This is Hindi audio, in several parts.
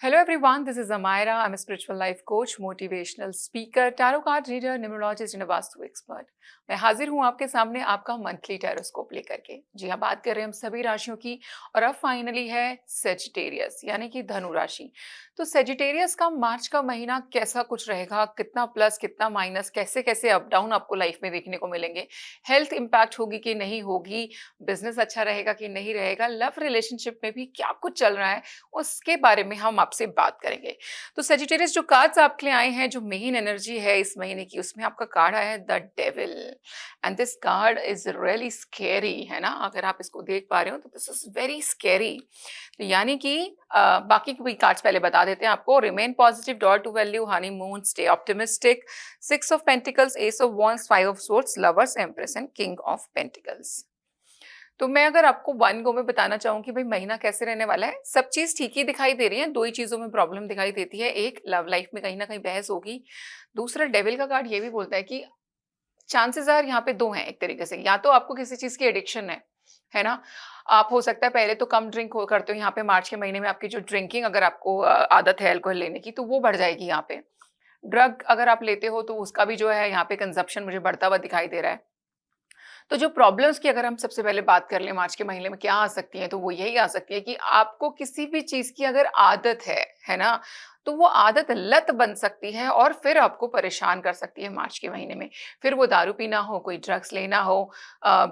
Hello everyone, this is Amira. I'm a spiritual life coach, motivational speaker, tarot card reader, numerologist and a vastu expert. मैं हाजिर हूँ आपके सामने आपका मंथली टैरोस्कोप लेकर के। जी हाँ, बात कर रहे हैं हम सभी राशियों की और अब फाइनली है सेजिटेरियस यानी कि धनु राशि। तो सेजिटेरियस का मार्च का महीना कैसा कुछ रहेगा, कितना प्लस कितना माइनस, कैसे कैसे अप डाउन आपको लाइफ में देखने को मिलेंगे, हेल्थ इंपैक्ट होगी कि नहीं होगी, बिजनेस अच्छा रहेगा कि नहीं रहेगा, लव रिलेशनशिप में भी क्या कुछ चल रहा है उसके बारे में हम आपसे बात करेंगे। तो सेजिटेरियस जो कार्ड्स आपके लिए आए हैं, जो मेन एनर्जी है इस महीने की, उसमें आपका कार्ड आया है the devil and this card is really scary, है ना? अगर आप इसको देख पा रहे हो तो दिस इज वेरी स्कैरी। तो यानी कि बाकी के भी कार्ड्स पहले बता देते हैं आपको। Remain positive, dot to value, honeymoon, stay optimistic, six of pentacles, S of wands, five of swords, lovers, empress and king of pentacles. तो मैं अगर आपको वन गो में बताना चाहूँ कि भाई महीना कैसे रहने वाला है, सब चीज़ ठीक ही दिखाई दे रही है, 2 ही चीज़ों में प्रॉब्लम दिखाई देती है। एक, लव लाइफ में कहीं न कहीं बहस होगी। दूसरा, डेविल का कार्ड ये भी बोलता है कि चांसेस आर यहाँ पे 2 हैं एक तरीके से। या तो आपको किसी चीज़ की एडिक्शन है ना? आप हो सकता है पहले तो कम ड्रिंक हो करते हो, यहाँ पे मार्च के महीने में आपकी जो ड्रिंकिंग अगर आपको आदत है अल्कोहल लेने की, तो वो बढ़ जाएगी यहाँ पे। ड्रग अगर आप लेते हो तो उसका भी जो है यहाँ पे कंज़म्पशन मुझे बढ़ता हुआ दिखाई दे रहा है। तो जो प्रॉब्लम्स की अगर हम सबसे पहले बात कर लें मार्च के महीने में क्या आ सकती हैं, तो वो यही आ सकती है कि आपको किसी भी चीज़ की अगर आदत है ना? तो वो आदत लत बन सकती है और फिर आपको परेशान कर सकती है मार्च के महीने में। फिर वो दारू पीना हो, कोई ड्रग्स लेना हो, अ,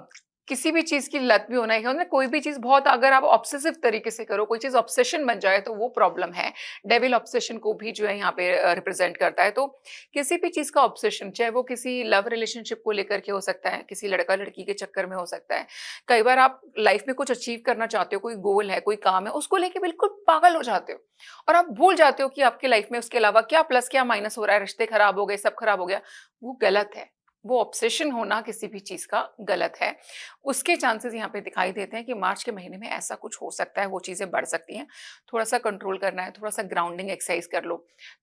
किसी भी चीज़ की लत भी होना है, कोई भी चीज़ बहुत अगर आप ऑब्सेसिव तरीके से करो, कोई चीज़ ऑब्सेशन बन जाए तो वो प्रॉब्लम है। डेविल ऑब्सेशन को भी जो है यहाँ पे रिप्रेज़ेंट करता है। तो किसी भी चीज़ का ऑब्सेशन, चाहे वो किसी लव रिलेशनशिप को लेकर के हो सकता है, किसी लड़का-लड़की के चक्कर में हो सकता है। कई बार आप लाइफ में कुछ अचीव करना चाहते हो, कोई गोल है, कोई काम है, उसको लेके बिल्कुल पागल हो जाते हो और आप भूल जाते हो कि आपकी लाइफ में उसके अलावा क्या प्लस, क्या माइनस हो रहा है, रिश्ते खराब हो गए, सब खराब हो गया। वो गलत है। वो ऑब्सेशन होना किसी भी चीज़ का गलत है। उसके चांसेस यहाँ पे दिखाई देते हैं कि मार्च के महीने में ऐसा कुछ हो सकता है, वो चीज़ें बढ़ सकती हैं। थोड़ा-सा कंट्रोल करना है, थोड़ा-सा ग्राउंडिंग एक्सरसाइज कर लो।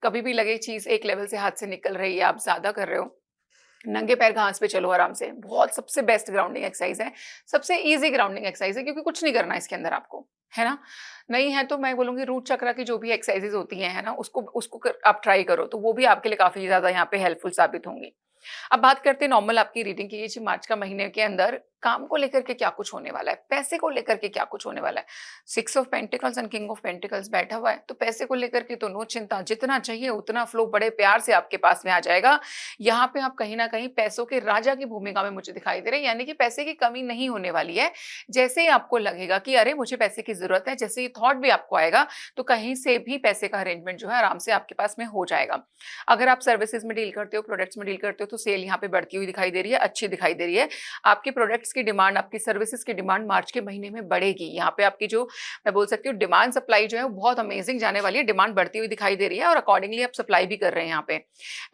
कभी भी लगे चीज़ एक लेवल से हाथ से निकल रही है, आप ज़्यादा कर रहे हो, नंगे पैर घास पे चलो आराम से। बहुत सबसे बेस्ट ग्राउंडिंग एक्सरसाइज है, सबसे ईज़ी ग्राउंडिंग एक्सरसाइज है क्योंकि कुछ नहीं करना है इसके अंदर आपको, है ना? नहीं है तो मैं बोलूँगी रूट चक्र की जो भी एक्सरसाइजेज़ होती हैं, है ना? उसको उसको कर आप ट्राई करो, तो वो भी आपके लिए काफ़ी ज़्यादा यहाँ पे हेल्पफुल साबित होंगी। अब बात करते हैं नॉर्मल आपकी रीडिंग की। ये जी मार्च का महीने के अंदर काम को लेकर के क्या कुछ होने वाला है, पैसे को लेकर के क्या कुछ होने वाला है। Six of pentacles and king of pentacles बैठा हुआ है, तो पैसे को लेकर के तो नो चिंता, जितना चाहिए उतना फ्लो बड़े प्यार से आपके पास में आ जाएगा। यहाँ पे आप कहीं ना कहीं पैसों के राजा की भूमिका में मुझे दिखाई दे रहे हैं, यानी कि पैसे की कमी नहीं होने वाली है। जैसे ही आपको लगेगा कि अरे मुझे पैसे की जरूरत है, जैसे ये थॉट भी आपको आएगा, तो कहीं से भी पैसे का अरेंजमेंट जो है आराम से आपके पास में हो जाएगा। अगर आप सर्विसेज में डील करते हो, प्रोडक्ट्स में डील करते हो, तो सेल यहाँ पे बढ़ती हुई दिखाई दे रही है, अच्छी दिखाई दे रही है। आपके प्रोडक्ट्स की डिमांड, आपकी सर्विसेज की डिमांड मार्च के महीने में बढ़ेगी। यहाँ पे आपकी जो मैं बोल सकती हूँ डिमांड सप्लाई जो है वो बहुत अमेजिंग जाने वाली है। डिमांड बढ़ती हुई दिखाई दे रही है और अकॉर्डिंगली आप सप्लाई भी कर रहे हैं यहाँ पे।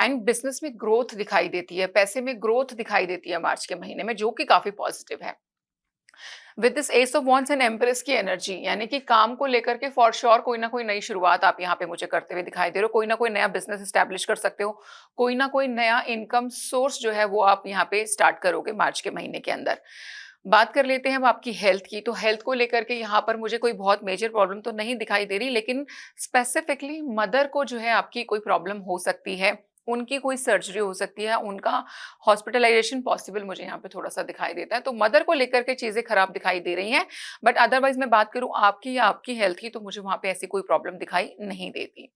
एंड बिजनेस में ग्रोथ दिखाई देती है, पैसे में ग्रोथ दिखाई देती है मार्च के महीने में, जो कि काफी पॉजिटिव है। With this S of wands and empress की एनर्जी, यानी कि काम को लेकर के फॉर श्योर कोई ना कोई नई शुरुआत आप यहाँ पे मुझे करते हुए दिखाई दे रहे हो। कोई ना कोई नया बिजनेस एस्टैब्लिश कर सकते हो, कोई ना कोई नया इनकम सोर्स जो है वो आप यहाँ पे स्टार्ट करोगे मार्च के महीने के अंदर। बात कर लेते हैं अब आपकी हेल्थ की। तो हेल्थ को लेकर के यहाँ पर मुझे कोई बहुत मेजर प्रॉब्लम तो नहीं दिखाई दे रही, लेकिन स्पेसिफिकली मदर को जो है आपकी कोई प्रॉब्लम हो सकती है, उनकी कोई सर्जरी हो सकती है, उनका हॉस्पिटलाइजेशन पॉसिबल मुझे यहाँ पे थोड़ा सा दिखाई देता है। तो मदर को लेकर के चीजें खराब दिखाई दे रही हैं, बट अदरवाइज मैं बात करूँ आपकी या आपकी हेल्थ की, तो मुझे वहां पे ऐसी कोई प्रॉब्लम दिखाई नहीं देती।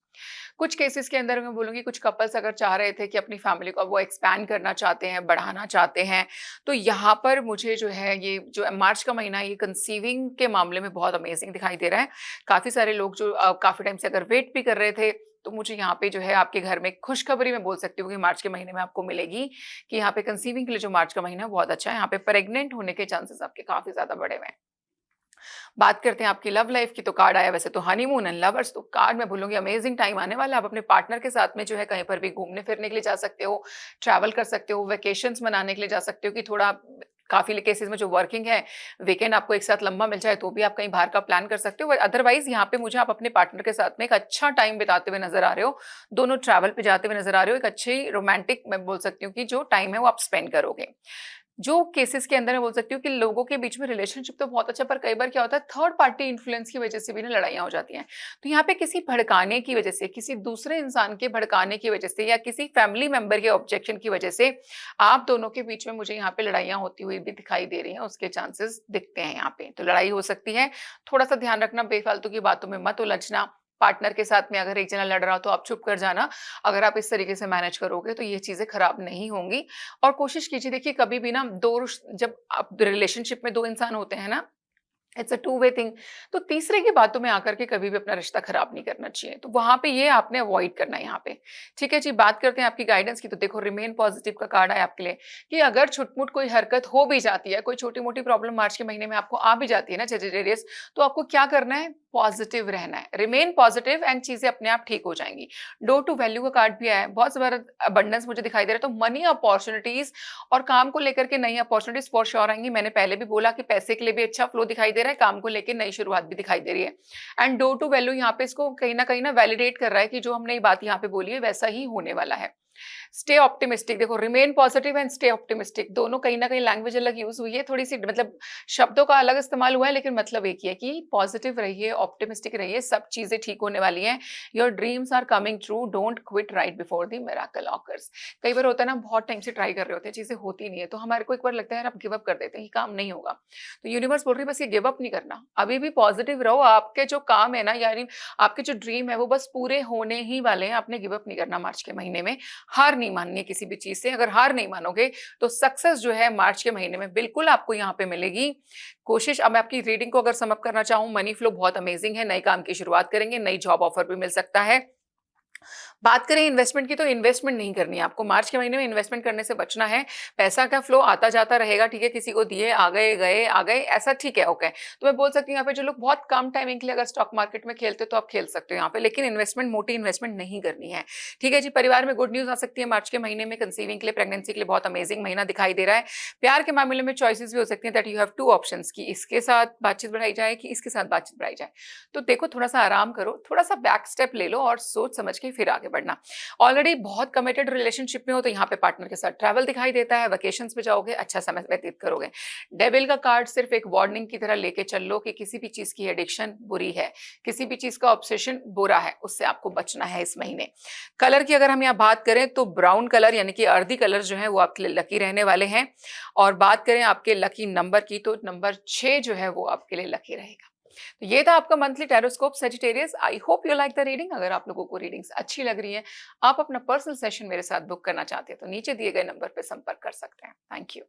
कुछ केसेस के अंदर मैं बोलूँगी कुछ कपल्स अगर चाह रहे थे कि अपनी फैमिली को वो एक्सपैंड करना चाहते हैं, बढ़ाना चाहते हैं, तो यहाँ पर मुझे जो है ये जो मार्च का महीना है ये कंसीविंग के मामले में बहुत अमेजिंग दिखाई दे रहा है। काफ़ी सारे लोग जो काफ़ी टाइम से अगर वेट भी कर रहे थे, तो मुझे यहाँ पे जो है आपके घर में खुशखबरी मैं बोल सकती हूँ कि मार्च के महीने में आपको मिलेगी कि यहाँ पे कंसीविंग के लिए जो मार्च का महीना है बहुत अच्छा है। यहाँ पे प्रेग्नेंट होने के चांसेस आपके काफ़ी ज़्यादा बढ़े हुए हैं। बात करते हैं आपकी लव लाइफ की, तो कार्ड आया वैसे तो हनीमून एंड लवर्स। तो कार्ड मैं बोलूँगी अमेजिंग टाइम आने वाला है। आप अपने पार्टनर के साथ में जो है कहीं पर भी घूमने फिरने के लिए जा सकते हो, ट्रैवल कर सकते हो, वेकेशंस मनाने के लिए जा सकते हो कि थोड़ा काफ़ी केसेस में जो वर्किंग है, वीकेंड आपको एक साथ लंबा मिल जाए तो भी आप कहीं बाहर का प्लान कर सकते हो। अदरवाइज़ यहाँ पे मुझे आप अपने पार्टनर के साथ में एक अच्छा टाइम बिताते हुए नज़र आ रहे हो, दोनों ट्रैवल पे जाते हुए नज़र आ रहे हो, एक अच्छी रोमांटिक मैं बोल सकती हूँ कि जो टाइम है वो आप स्पेंड करोगे। जो केसेस के अंदर मैं बोल सकती हूँ कि लोगों के बीच में रिलेशनशिप तो बहुत अच्छा, पर कई बार क्या होता है थर्ड पार्टी इन्फ्लुएंस की वजह से भी ना लड़ाइयाँ हो जाती हैं। तो यहाँ पे किसी भड़काने की वजह से, किसी दूसरे इंसान के भड़काने की वजह से या किसी फैमिली मेंबर के ऑब्जेक्शन की वजह से आप दोनों के बीच में मुझे यहाँ पे लड़ाइयाँ होती हुई भी दिखाई दे रही हैं, उसके चांसेस दिखते हैं यहाँ पे। तो लड़ाई हो सकती है, थोड़ा-सा ध्यान रखना, बेफालतू की बातों में मत उलझना। पार्टनर के साथ में अगर एक जना लड़ रहा हो तो आप चुप कर जाना। अगर आप इस तरीके से मैनेज करोगे तो ये चीज़ें खराब नहीं होंगी। और कोशिश कीजिए, देखिए कभी भी ना 2 जब आप रिलेशनशिप में 2 इंसान होते हैं ना, it's a two way thing. तो तीसरे की बातों में आकर के कभी भी अपना रिश्ता खराब नहीं करना चाहिए। तो वहाँ पे ये आपने अवॉइड करना है यहाँ पे। ठीक है जी, बात करते हैं आपकी गाइडेंस की। तो देखो, रिमेन पॉजिटिव का कार्ड है आपके लिए कि अगर छुटमुट कोई हरकत हो भी जाती है, कोई छोटी-मोटी प्रॉब्लम मार्च के महीने में आपको आ भी जाती है ना सजिटेरियस, तो आपको क्या करना है? पॉजिटिव रहना है। रिमेन पॉजिटिव एंड चीज़ें अपने आप ठीक हो जाएँगी। डोर टू वैल्यू का कार्ड भी आया है। बहुत ज़बरदस्त अबंडेंस मुझे दिखाई दे रहा है। तो मनी अपॉर्च्युनिटीज़ और काम को लेकर के नई अपॉर्च्युनिटीज़ फॉर श्योर आएँगी। मैंने पहले भी बोला कि पैसे के लिए भी अच्छा फ्लो दिखाई दे रहा है, काम को लेके नई शुरुआत भी दिखाई दे रही है। एंड डोर टू वैल्यू यहाँ पे इसको कहीं न कहीं ना वैलिडेट कर रहा है कि जो हमने ये बात यहाँ पे बोली है वैसा ही होने वाला है। स्टे ऑप्टिमिस्टिक, देखो remain positive and stay optimistic दोनों कहीं न कहीं लैंग्वेज अलग यूज़ हुई है, थोड़ी-सी मतलब शब्दों का अलग इस्तेमाल हुआ है, लेकिन मतलब एक ही है कि पॉजिटिव रहिए, ऑप्टिमिस्टिक रहिए, सब चीज़ें ठीक होने वाली हैं। Your dreams are coming true, don't quit right before the miracle occurs. कई बार होता है ना, बहुत टाइम से ट्राई कर रहे होते हैं, चीज़ें होती नहीं है, तो हमारे को एक बार लगता है यार अब गिव अप कर देते हैं, ये काम नहीं होगा। तो यूनिवर्स बोल रही है बस ये गिव अप नहीं करना, अभी भी पॉजिटिव रहो, आपके जो काम है ना, यानी आपके जो ड्रीम है वो बस पूरे होने ही वाले हैं, आपने गिव अप नहीं करना मार्च के महीने में। हार नहीं माननी है किसी भी चीज़ से। अगर हार नहीं मानोगे तो सक्सेस जो है मार्च के महीने में बिल्कुल आपको यहाँ पे मिलेगी। कोशिश, अब मैं आपकी रीडिंग को अगर सम अप करना चाहूँ, मनी फ्लो बहुत अमेजिंग है, नए काम की शुरुआत करेंगे, नई जॉब ऑफर भी मिल सकता है। बात करें इन्वेस्टमेंट की, तो इन्वेस्टमेंट नहीं करनी है आपको मार्च के महीने में, इन्वेस्टमेंट करने से बचना है। पैसा का फ्लो आता जाता रहेगा, ठीक है, किसी को दिए आ गए, गए आ गए, ऐसा ठीक है, ओके। तो मैं बोल सकती हूँ यहाँ पे जो लोग बहुत कम टाइमिंग के लिए अगर स्टॉक मार्केट में खेलते हो तो आप खेल सकते हो यहाँ पे, लेकिन इन्वेस्टमेंट, मोटी इन्वेस्टमेंट नहीं करनी है। ठीक है जी, परिवार में गुड न्यूज आ सकती है मार्च के महीने में, कंसीविंग के लिए, प्रेगनेंसी के लिए बहुत अमेजिंग महीना दिखाई दे रहा है। प्यार के मामले में चॉइसेस भी हो सकती है, that you have two options कि इसके साथ बातचीत बढ़ाई जाए कि इसके साथ बातचीत बढ़ाई जाए। तो देखो, थोड़ा सा आराम करो, थोड़ा सा बैक स्टेप ले लो और सोच समझ के फिर आगे बढ़ना। ऑलरेडी बहुत कमिटेड रिलेशनशिप में हो तो यहाँ पे पार्टनर के साथ ट्रैवल दिखाई देता है, वेकेशंस पे जाओगे, अच्छा समय व्यतीत करोगे। डेविल का कार्ड सिर्फ एक वार्निंग की तरह लेके चल लो कि किसी भी चीज की एडिक्शन बुरी है, किसी भी चीज का ऑब्सेशन बुरा है, उससे आपको बचना है इस महीने। कलर की अगर हम यहाँ बात करें तो ब्राउन कलर यानी कि अर्दी कलर जो है वो आपके लिए लकी रहने वाले हैं। और बात करें आपके लकी नंबर की तो नंबर 6 जो है वो आपके लिए लकी रहेगा। तो ये था आपका monthly tarotscope Sagittarius. I hope you like the reading. अगर आप लोगों को रीडिंग्स अच्छी लग रही है, आप अपना पर्सनल सेशन मेरे साथ बुक करना चाहते हैं तो नीचे दिए गए नंबर पर संपर्क कर सकते हैं। Thank you.